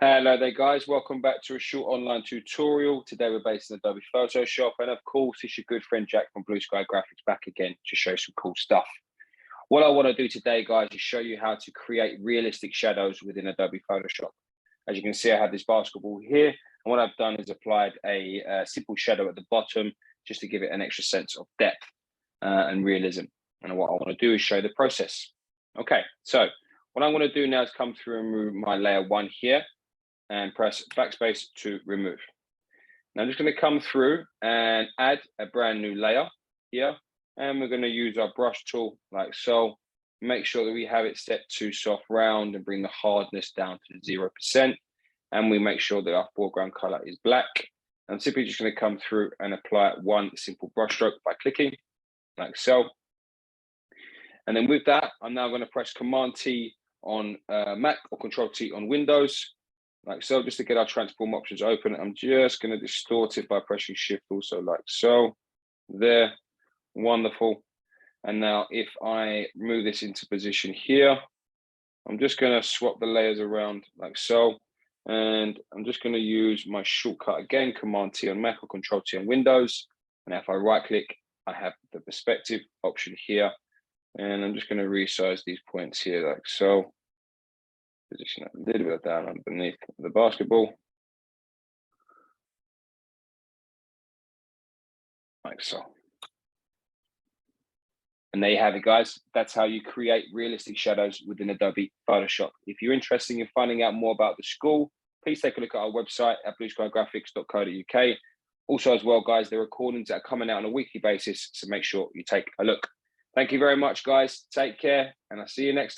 Hello there guys, welcome back to a short online tutorial. Today we're based in Adobe Photoshop, and of course it's your good friend Jack from Blue Sky Graphics back again to show some cool stuff. What I want to do today guys is show you how to create realistic shadows within Adobe Photoshop. As you can see, I have this basketball here, and what I've done is applied a simple shadow at the bottom just to give it an extra sense of depth and realism. And what I want to do is show the process. Okay, so what I'm going to do now is come through and remove my layer 1 here and press backspace to remove. Now I'm just going to come through and add a brand new layer here, and we're going to use our brush tool like so. Make sure that we have it set to soft round and bring the hardness down to 0%, and we make sure that our foreground color is black. I'm simply just going to come through and apply one simple brush stroke by clicking like so. And then with that, I'm now going to press Command T on Mac or Control T on Windows, like so, just to get our transform options open. I'm just going to distort it by pressing Shift also like so. There, wonderful. And now if I move this into position here, I'm just going to swap the layers around like so. And I'm just going to use my shortcut again, Command T on Mac or Control T on Windows. And if I right click, I have the perspective option here. And I'm just going to resize these points here like so. Position it a little bit down underneath the basketball. Like so. And there you have it, guys. That's how you create realistic shadows within Adobe Photoshop. If you're interested in finding out more about the school, please take a look at our website at blueskygraphics.co.uk. Also as well, guys, there are recordings that are coming out on a weekly basis, so make sure you take a look. Thank you very much, guys. Take care, and I'll see you next time.